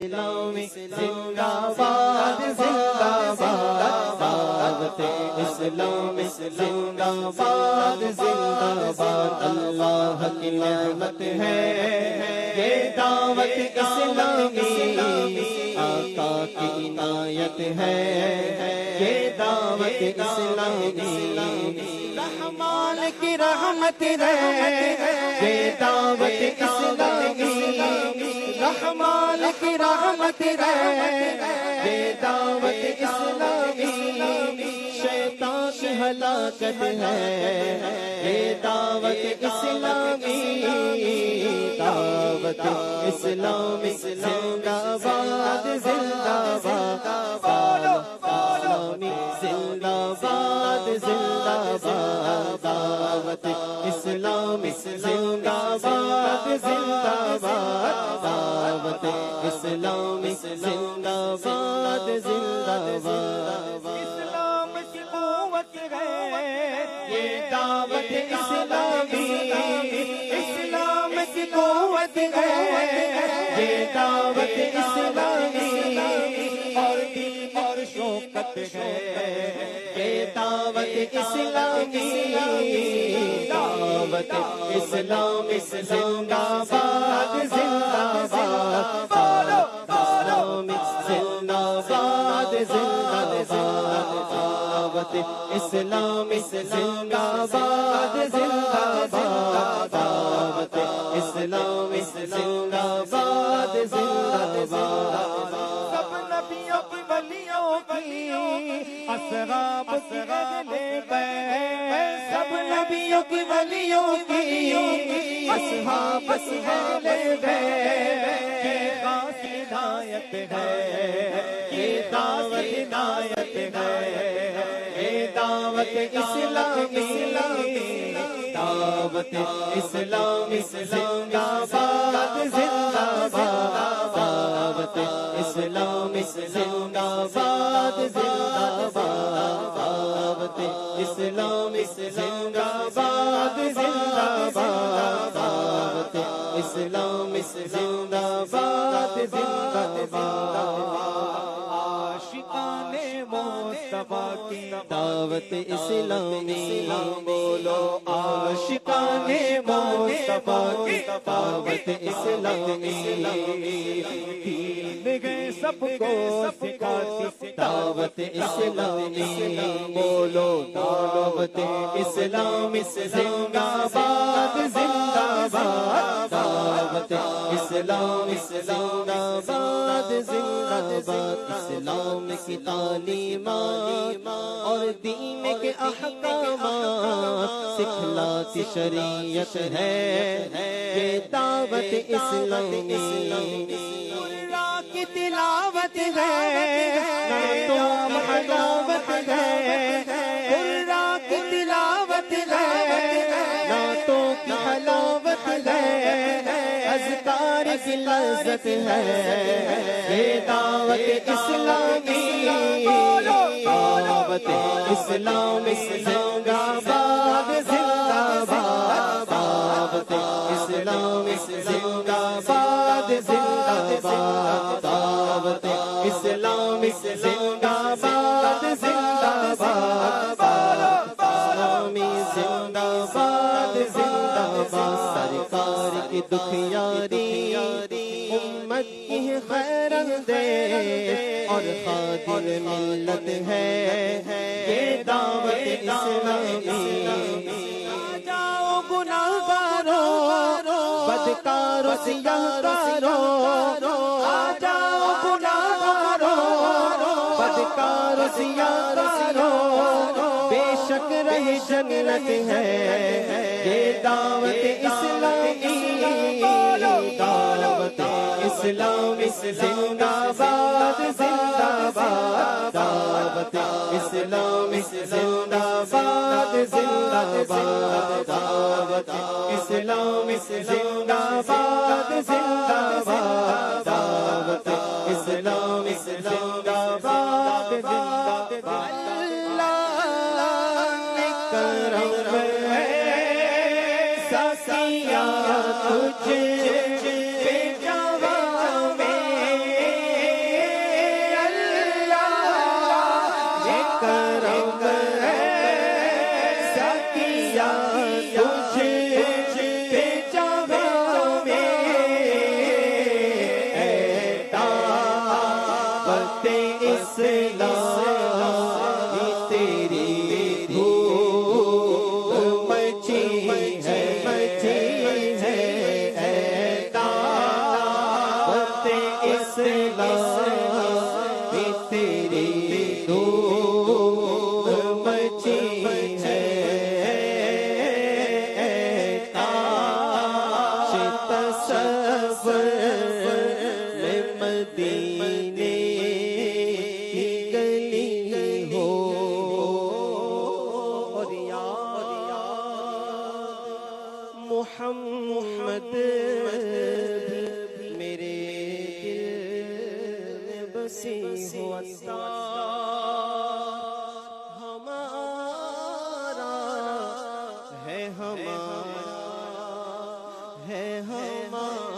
اسلامی زندہ باد زندہ باد، دعوت اسلامی زندہ باد زندہ باد، اللہ کی نعمت ہے یہ دعوت اسلامی، آقا کی عنایت ہے یہ دعوت اسلامی، رحمان کی رحمت ہے یہ دعوت اسلامی، رحمان کی رحمت ہے یہ دعوت اسلامی، شیطان کی ہلاکت ہے یہ دعوت اسلامی، دعوت اسلامی زندہ باد زندہ باد، اسلامی زندہ باد زندہ باد، دعوت اسلامی زندہ باد زندہ باد، دعوت اسلامی زندہ باد زندہ باد، اسلام کی قوت ہے یہ دعوت اسلامی، اسلام کی قوت ہے یہ دعوت اسلامی، اور دین اور شوکت ہے یہ دعوت اسلامی، دعوت اسلامی زندہ باد زندہ باد، اسلامی زندہ باد زندہ باد، دعوت اسلامی زندہ باد زندہ باد، دعوت اسلامی زندہ باد زندہ باد، سب نبیوں کی ولیوں کی اصحاب کی اہل بیت، سب نبیوں کی ولیوں کی اصحاب کی اہل بیت کی خاص عنایت ہے یہ دعوت عنایت ہے یہ دعوت اسلامی، دعوت اسلامی زندہ باد زندہ باد، دعوت اسلامی زندہ باد زندہ باد، دعوت اسلامی زندہ باد زندہ باد، دعوت اسلامی زندہ باد زندہ باد، عاشقان مصطفیٰ کی دعوت اسلامی، بولو عاشقان مصطفیٰ کی دعوت اسلامی، دین گئے سب کو سکھاتی دعوت اسلامی، بولو دعوت اسلامی زندہ باد زندہ باد، دعوت اسلامی زندہ باد زندہ باد، اسلام کی تعلیمات اور دین کے احکامات سکھلاتی شریعت ہے یہ دعوت اسلامی، قرآن کی تلاوت ہے نعتوں میں حلاوت ہے، قرآن کی تلاوت ہے نعتوں کی حلاوت ہے، اذکار کی لذت ہے یہ دعوت اسلامی، دعوت اسلامی زندہ باد زندہ باد، دعوت اسلامی زندہ باد زندہ باد، دعوت اسلامی زندہ باد زندہ باد، اسلامی زندہ باد زندہ باد، سرکار کی دکھیاری امت کی خیر دے اور خادم ملت ہے یہ دعوت اسلامی، آ جاؤ گناہگارو بدکارو سیاہکارو، آ جاؤ گناہگارو بدکارو سیاہکارو، بے شک رہ جنت ہے یہ دعوت اسلامی، دعوت اسلامی زندہ باد زندہ باد، دعوت اسلامی زندہ باد زندہ باد، دعوت اسلامی زندہ باد زندہ باد، دعوت اسلامی زندہ باد زندہ باد، اللہ نے کرم ایسا کیا تجھ پہ جوان میں اسلامی تیری دھوم مچی ہے کاش تصور میں مدینے کی گلی ہو اور یاد محمد میرے دل میں بسی ہو ہمارا ہے ہمارا ہے ہمارا